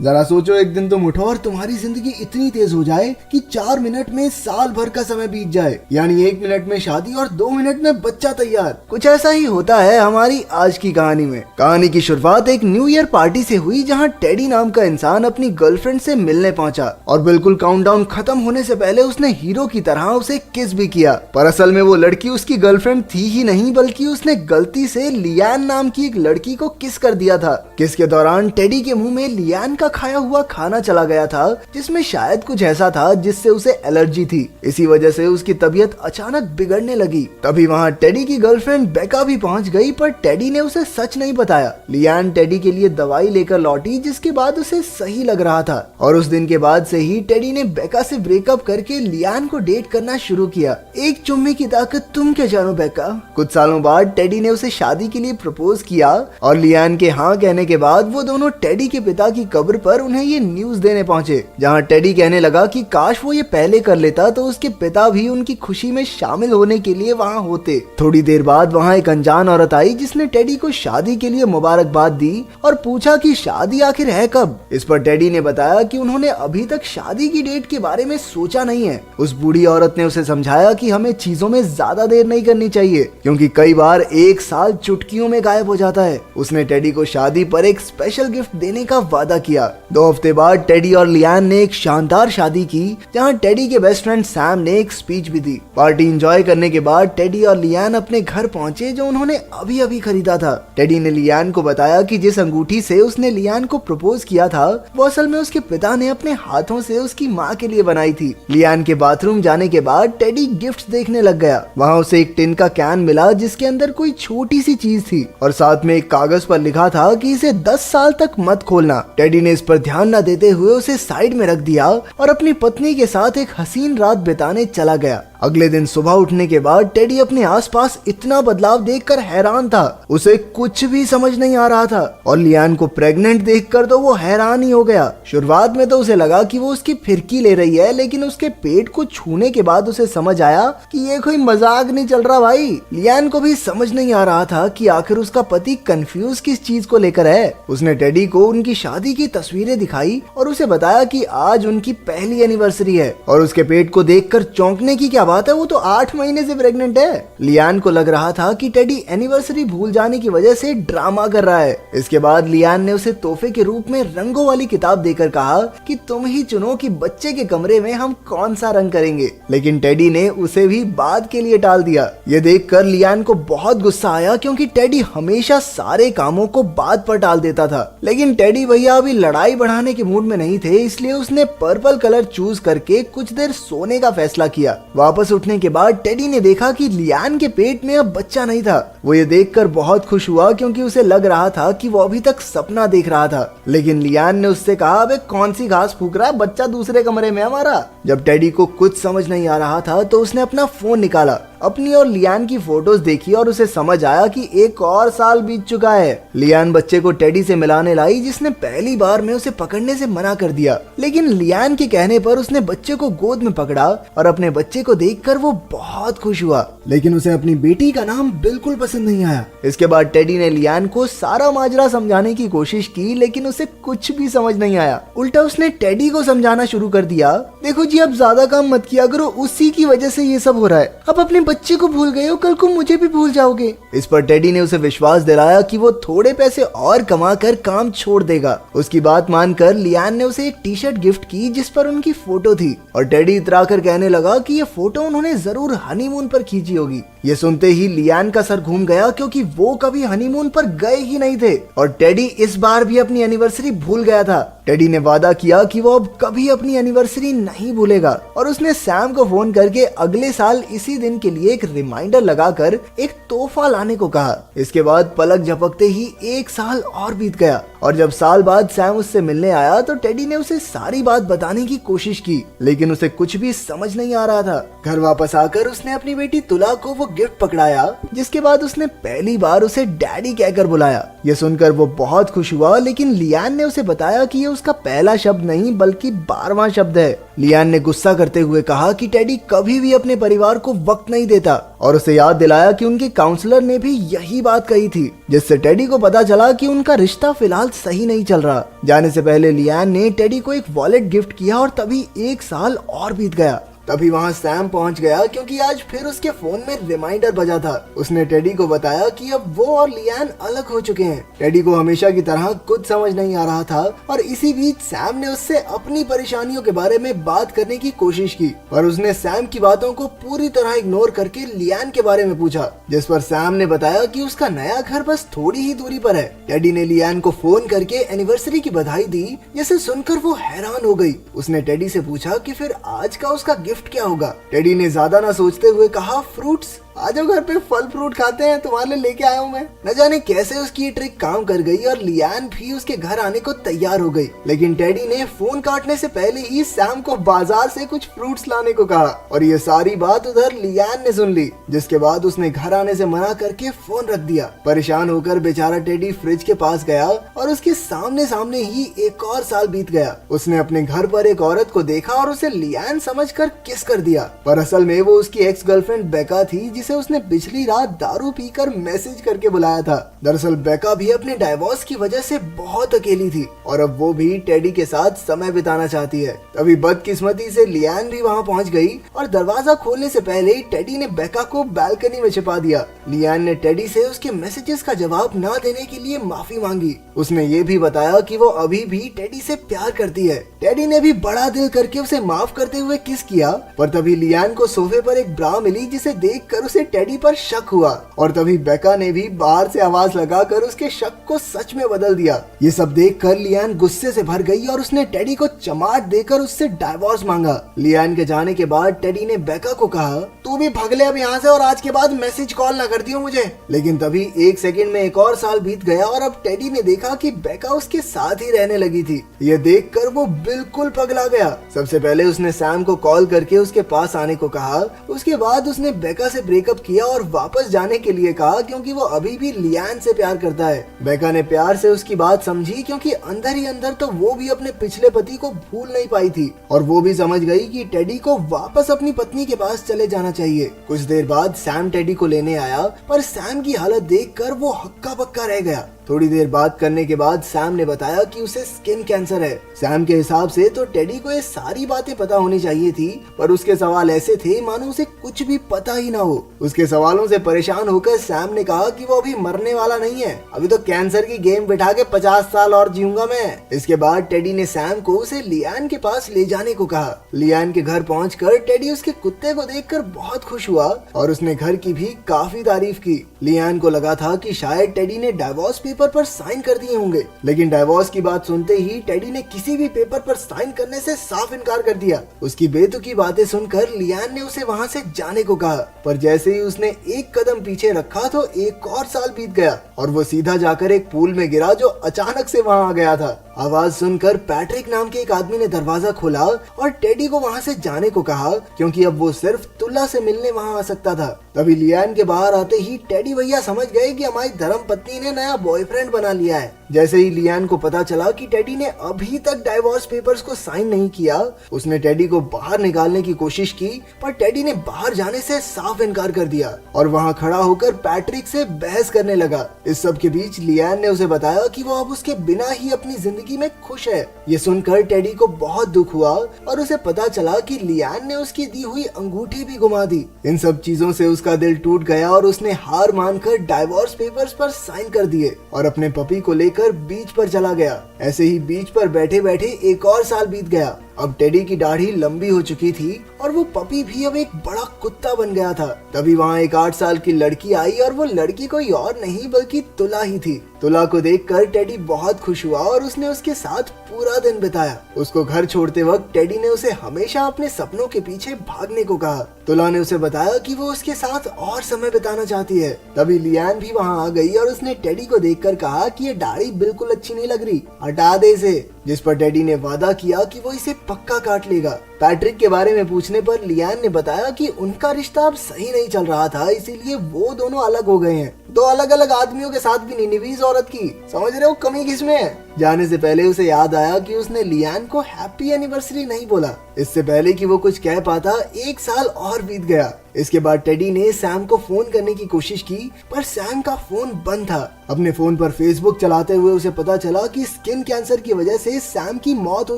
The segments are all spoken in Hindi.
जरा सोचो, एक दिन तुम उठो और तुम्हारी जिंदगी इतनी तेज हो जाए कि 4 मिनट में साल भर का समय बीत जाए, यानी 1 मिनट में शादी और 2 मिनट में बच्चा तैयार। कुछ ऐसा ही होता है हमारी आज की कहानी में। कहानी की शुरुआत एक न्यू ईयर पार्टी से हुई, जहाँ टेडी नाम का इंसान अपनी गर्लफ्रेंड से मिलने पहुंचा और बिल्कुल काउंटडाउन खत्म होने से पहले उसने हीरो की तरह उसे किस भी किया। पर असल में वो लड़की उसकी गर्लफ्रेंड थी ही नहीं, बल्कि उसने गलती से लियान नाम की एक लड़की को किस कर दिया था। किस के दौरान टेडी के मुंह में लियान का खाया हुआ खाना चला गया था, जिसमें शायद कुछ ऐसा था जिससे उसे एलर्जी थी। इसी वजह से उसकी तबीयत अचानक बिगड़ने लगी। तभी वहाँ टेडी की गर्लफ्रेंड बेका भी पहुँच गई, पर टेडी ने उसे सच नहीं बताया। लियान टेडी के लिए दवाई लेकर लौटी, जिसके बाद उसे सही लग रहा था और उस दिन के बाद से ही टेडी ने बेका से ब्रेकअप करके लियान को डेट करना शुरू किया। एक चुम्मे की ताकत तुम क्या जानो बेका। कुछ सालों बाद टेडी ने उसे शादी के लिए प्रपोज किया और लियान के हाँ कहने के बाद वो दोनों टेडी के पिता की कब्र पर उन्हें ये न्यूज देने पहुंचे, जहां टेडी कहने लगा कि काश वो ये पहले कर लेता तो उसके पिता भी उनकी खुशी में शामिल होने के लिए वहां होते। थोड़ी देर बाद वहां एक अनजान औरत आई, जिसने टेडी को शादी के लिए मुबारकबाद दी और पूछा कि शादी आखिर है कब। इस पर टेडी ने बताया कि उन्होंने अभी तक शादी की डेट के बारे में सोचा नहीं है। उस बूढ़ी औरत ने उसे समझाया कि हमें चीजों में ज्यादा देर नहीं करनी चाहिए, क्योंकि कई बार एक साल चुटकियों में गायब हो जाता है। उसने टेडी को शादी पर एक स्पेशल गिफ्ट देने का वादा किया। 2 हफ्ते बाद टेडी और लियान ने एक शानदार शादी की, जहां टेडी के बेस्ट फ्रेंड सैम ने एक स्पीच भी दी। पार्टी एंजॉय करने के बाद टेडी और लियान अपने घर पहुंचे, जो उन्होंने अभी अभी खरीदा था। टेडी ने लियान को बताया कि जिस अंगूठी से उसने लियान को प्रपोज किया था, वो असल में उसके पिता ने अपने हाथों से उसकी माँ के लिए बनाई थी। लियान के बाथरूम जाने के बाद टेडी गिफ्ट देखने लग गया। वहाँ उसे एक टिन का कैन मिला, जिसके अंदर कोई छोटी सी चीज थी और साथ में एक कागज पर लिखा था कि इसे 10 साल तक मत खोलना। टेडी ने इस पर ध्यान न देते हुए उसे साइड में रख दिया और अपनी पत्नी के साथ एक हसीन रात बिताने चला गया। अगले दिन सुबह उठने के बाद टेडी अपने आसपास इतना बदलाव देखकर हैरान था। उसे कुछ भी समझ नहीं आ रहा था और लियान को प्रेग्नेंट देखकर तो वो हैरान ही हो गया। शुरुआत में तो उसे लगा कि वो उसकी फिरकी ले रही है, लेकिन उसके पेट को छूने के बाद उसे समझ आया कि ये कोई मजाक नहीं चल रहा भाई। लियान को भी समझ नहीं आ रहा था कि आखिर उसका पति कंफ्यूज किस चीज को लेकर है। उसने टेडी को उनकी शादी की तस्वीरें दिखाई और उसे बताया कि आज उनकी पहली एनिवर्सरी है और उसके पेट को देखकर चौंकने की क्या बात है, वो तो 8 महीने से प्रेग्नेंट है। लियान को लग रहा था कि टेडी एनिवर्सरी भूल जाने की वजह से ड्रामा कर रहा है। इसके बाद लियान ने उसे तोहफे के रूप में रंगों वाली किताब देकर कहा कि तुम ही चुनो कि बच्चे के कमरे में हम कौन सा रंग करेंगे, लेकिन टेडी ने उसे भी बाद के लिए टाल दिया। ये देखकर लियान को बहुत गुस्सा आया, क्योंकि टेडी हमेशा सारे कामों को बाद पर टाल देता था। लेकिन टेडी भैया अभी लड़ाई बढ़ाने के मूड में नहीं थे, इसलिए उसने पर्पल कलर चूज करके कुछ देर सोने का फैसला किया। वापस उठने के बाद टेडी ने देखा कि लियान के पेट में अब बच्चा नहीं था। वो ये देखकर बहुत खुश हुआ, क्योंकि उसे लग रहा था कि वो अभी तक सपना देख रहा था। लेकिन लियान ने उससे कहा, अबे कौन सी घास फूक रहा है, बच्चा दूसरे कमरे में हमारा। जब टेडी को कुछ समझ नहीं आ रहा था तो उसने अपना फोन निकाला, अपनी और लियान की फोटोज देखी और उसे समझ आया कि एक और साल बीत चुका है। लियान बच्चे को टेडी से मिलाने लाई, जिसने पहली बार में उसे पकड़ने से मना कर दिया। लेकिन लियान के कहने पर उसने बच्चे को गोद में पकड़ा और अपने बच्चे को देखकर वो बहुत खुश हुआ। लेकिन उसे अपनी बेटी का नाम बिल्कुल पसंद नहीं आया। इसके बाद टेडी ने लियान को सारा माजरा समझाने की कोशिश की, लेकिन उसे कुछ भी समझ नहीं आया। उल्टा उसने टेडी को समझाना शुरू कर दिया, देखो जी अब ज्यादा काम मत किया करो, उसी की वजह से ये सब हो रहा है। अब अपने बच्चे को भूल गए हो, कल को मुझे भी भूल जाओगे। इस पर टेडी ने उसे विश्वास दिलाया कि वो थोड़े पैसे और कमा कर काम छोड़ देगा। उसकी बात मानकर लियान ने उसे एक टी शर्ट गिफ्ट की, जिस पर उनकी फोटो थी और टेडी इतरा कर कहने लगा कि ये फोटो उन्होंने जरूर हनीमून पर खींची होगी। ये सुनते ही लियान का सर घूम गया, क्योंकि वो कभी हनीमून पर गए ही नहीं थे और टेडी इस बार भी अपनी एनिवर्सरी भूल गया था। टेडी ने वादा किया कि वो अब कभी अपनी एनिवर्सरी नहीं भूलेगा और उसने सैम को फोन करके अगले साल इसी दिन के लिए एक रिमाइंडर लगाकर एक तोहफा लाने को कहा। इसके बाद पलक झपकते ही 1 साल और बीत गया और जब साल बाद सैम उससे मिलने आया तो टेडी ने उसे सारी बात बताने की कोशिश की, लेकिन उसे कुछ भी समझ नहीं आ रहा था। घर वापस आकर उसने अपनी बेटी तुला को वो गिफ्ट पकड़ाया, जिसके बाद उसने पहली बार उसे डैडी कहकर बुलाया। ये सुनकर वो बहुत खुश हुआ, लेकिन लियान ने उसे बताया कि ये उसका पहला शब्द नहीं बल्कि 12वां शब्द है। लियान ने गुस्सा करते हुए कहा कि टेडी कभी भी अपने परिवार को वक्त नहीं देता और उसे याद दिलाया कि उनके काउंसलर ने भी यही बात कही थी, जिससे टेडी को पता चला कि उनका रिश्ता फिलहाल सही नहीं चल रहा। जाने से पहले लियान ने टेडी को एक वॉलेट गिफ्ट किया और तभी 1 साल और बीत गया। तभी वहाँ सैम पहुँच गया क्योंकि आज फिर उसके फोन में रिमाइंडर बजा था। उसने टेडी को बताया कि अब वो और लियान अलग हो चुके हैं। टेडी को हमेशा की तरह कुछ समझ नहीं आ रहा था और इसी बीच सैम ने उससे अपनी परेशानियों के बारे में बात करने की कोशिश की, पर उसने सैम की बातों को पूरी तरह इग्नोर करके लियान के बारे में पूछा, जिस पर सैम ने बताया कि उसका नया घर बस थोड़ी ही दूरी पर है। टेडी ने लियान को फोन करके एनिवर्सरी की बधाई दी, जिसे सुनकर वो हैरान हो गई। उसने टेडी से पूछा कि फिर आज का उसका गिफ्ट क्या होगा। टेडी ने ज्यादा ना सोचते हुए कहा, फ्रूट्स। आज घर पे फल फ्रूट खाते हैं, तुम्हारे लिए लेके आया हूँ मैं। न जाने कैसे उसकी ये ट्रिक काम कर गई और लियान भी उसके घर आने को तैयार हो गई। लेकिन टेडी ने फोन काटने से पहले ही सैम को बाजार से कुछ फ्रूट्स लाने को कहा और ये सारी बात उधर लियान ने सुन ली, जिसके बाद उसने घर आने से मना करके फोन रख दिया। परेशान होकर बेचारा टेडी फ्रिज के पास गया और उसके सामने सामने ही एक और साल बीत गया। उसने अपने घर पर एक औरत को देखा और उसे लियान समझकर किस कर दिया, पर असल में वो उसकी एक्स गर्लफ्रेंड बेका थी, जिसे उसने पिछली रात दारू पीकर मैसेज करके बुलाया था। दरअसल बेका भी अपने डाइवोर्स की वजह से बहुत अकेली थी और अब वो भी टेडी के साथ समय बिताना चाहती है। तभी बदकिस्मती से लियान भी वहाँ पहुँच गई और दरवाजा खोलने से पहले ही टेडी ने बेका को बालकनी में छिपा दिया। लियान ने टेडी से उसके मैसेजेस का जवाब न देने के लिए माफी मांगी। उसने ये भी बताया कि वो अभी भी टेडी से प्यार करती है। टेडी ने भी बड़ा दिल करके उसे माफ करते हुए किस किया, पर तभी लियान को सोफे पर एक ब्रा मिली, जिसे देखकर उसे टेडी पर शक हुआ और तभी बेका ने भी बाहर से आवाज लगाकर उसके शक को सच में बदल दिया। ये सब देखकर लियान गुस्से से भर गई और उसने टेडी को चमाट देकर उससे डाइवोर्स मांगा। लियान के जाने के बाद टेडी ने बेका को कहा, तू भी भाग ले अब यहाँ से और आज के बाद मैसेज कॉल ना कर दियो मुझे। लेकिन तभी 1 सेकंड में एक और साल बीत गया और अब टेडी ने देखा कि बेका उसके साथ ही रहने लगी थी। ये देखकर वो बिल्कुल पगला गया। सबसे पहले उसने सैम को कॉल करके उसके पास आने को कहा। उसके बाद उसने बेका से ब्रेकअप किया और वापस जाने के लिए कहा, क्योंकि वो अभी भी लियान से प्यार करता है। बेका ने प्यार से उसकी बात समझी, क्योंकि अंदर ही अंदर तो वो भी अपने पिछले पति को भूल नहीं पाई थी और वो भी समझ गई कि टेडी को वापस अपनी पत्नी के पास चले जाना चाहिए। कुछ देर बाद सैम टेडी को लेने आया, पर सैम की हालत देखकर वो हक्का बक्का रह गया। थोड़ी देर बात करने के बाद सैम ने बताया कि उसे स्किन कैंसर है। सैम के हिसाब से तो टेडी को ये सारी बातें पता होनी चाहिए थी, पर उसके सवाल ऐसे थे मानो उसे कुछ भी पता ही ना हो। उसके सवालों से परेशान होकर सैम ने कहा कि वो अभी मरने वाला नहीं है, अभी तो कैंसर की गेम बिठा के 50 साल और जीऊंगा मैं। इसके बाद टेडी ने सैम को उसे लियान के पास ले जाने को कहा। लियान के घर पहुंचकर टेडी उसके कुत्ते को देखकर बहुत खुश हुआ और उसने घर की भी काफी तारीफ की। लियान को लगा था कि शायद टेडी ने डाइवोर्स पेपर पर साइन कर दिए होंगे, लेकिन डाइवोर्स की बात सुनते ही टेडी ने किसी भी पेपर पर साइन करने से साफ इनकार कर दिया। उसकी बेतुकी बातें सुनकर लियान ने उसे वहां से जाने को कहा, पर जैसे ही उसने एक कदम पीछे रखा तो एक और साल बीत गया और वो सीधा जाकर एक पूल में गिरा जो अचानक से वहां आ गया था। आवाज सुनकर पैट्रिक नाम के एक आदमी ने दरवाजा खोला और टेडी को वहां से जाने को कहा, क्योंकि अब वो सिर्फ तुला से मिलने वहां आ सकता था। तभी लियान के बाहर आते ही टेडी भैया समझ गए कि हमारी धर्म पत्नी ने नया बॉयफ्रेंड बना लिया है। जैसे ही लियान को पता चला कि टेडी ने अभी तक डाइवोर्स पेपर्स को साइन नहीं किया, उसने टेडी को बाहर निकालने की कोशिश की, पर टेडी ने बाहर जाने से साफ इनकार कर दिया और वहां खड़ा होकर पैट्रिक से बहस करने लगा। इस सब के बीच लियान ने उसे बताया कि वो अब उसके बिना ही अपनी जिंदगी में खुश है। ये सुनकर टेडी को बहुत दुख हुआ और उसे पता चला कि लियान ने उसकी दी हुई अंगूठी भी घुमा दी। इन सब चीजों से उसका दिल टूट गया और उसने हार मानकर डाइवोर्स पेपर्स पर साइन कर दिए और अपने पपी को लेकर बीच पर चला गया। ऐसे ही बीच पर बैठे बैठे एक और साल बीत गया। अब टेडी की दाढ़ी लंबी हो चुकी थी और वो पपी भी अब एक बड़ा कुत्ता बन गया था। तभी वहाँ एक 8 साल की लड़की आई और वो लड़की कोई और नहीं बल्कि तुला ही थी। तुला को देखकर टेडी बहुत खुश हुआ और उसने उसके साथ पूरा दिन बिताया। उसको घर छोड़ते वक्त टेडी ने उसे हमेशा अपने सपनों के पीछे भागने को कहा। तुला ने उसे बताया कि वो उसके साथ और समय बिताना चाहती है। तभी लियान भी वहाँ आ गई और उसने टेडी को देखकर कहा कि ये दाढ़ी बिल्कुल अच्छी नहीं लग रही, हटा दे इसे। जिस पर टेडी ने वादा किया कि वो इसे पक्का काट लेगा। पैट्रिक के बारे में पूछने पर लियान ने बताया कि उनका रिश्ता अब सही नहीं चल रहा था, इसीलिए वो दोनों अलग हो गए हैं। 2 अलग अलग आदमियों के साथ भी निनिवीज औरत की, समझ रहे हो कमी किसमें है। जाने से पहले उसे याद आया कि उसने लियान को हैप्पी एनिवर्सरी नहीं बोला। इससे पहले कि वो कुछ कह पाता 1 साल और बीत गया। इसके बाद टेडी ने सैम को फोन करने की कोशिश की, पर सैम का फोन बंद था। अपने फोन पर फेसबुक चलाते हुए उसे पता चला कि स्किन कैंसर की वजह से सैम की मौत हो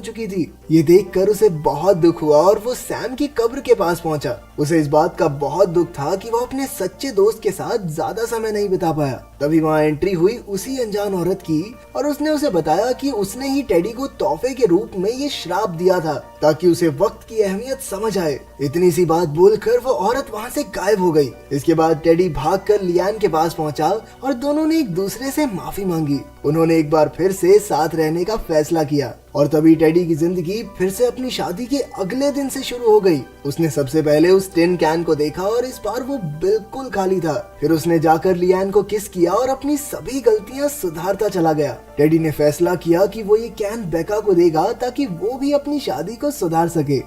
चुकी थी। ये देखकर उसे बहुत दुख हुआ और वो सैम की कब्र के पास पहुंचा। उसे इस बात का बहुत दुख था कि वो अपने सच्चे दोस्त के साथ ज्यादा समय नहीं बिता पाया। तभी वहाँ एंट्री हुई उसी अनजान औरत की और उसने उसे बताया कि उसने ही टेडी को तोहफे के रूप में ये श्राप दिया था ताकि उसे वक्त की अहमियत समझ आए। इतनी सी बात बोलकर वो औरत वहाँ से गायब हो गई। इसके बाद टेडी भागकर लियान के पास पहुंचा और दोनों ने एक दूसरे से माफी मांगी। उन्होंने एक बार फिर से साथ रहने का फैसला किया और तभी टेडी की जिंदगी फिर से अपनी शादी के अगले दिन से शुरू हो गई। उसने सबसे पहले उस टिन कैन को देखा और इस बार वो बिल्कुल खाली था। फिर उसने जाकर लियान को किस किया और अपनी सभी गलतियां सुधारता चला गया। टेडी ने फैसला किया कि वो ये कैन बेका को देगा ताकि वो भी अपनी शादी को सुधार सके।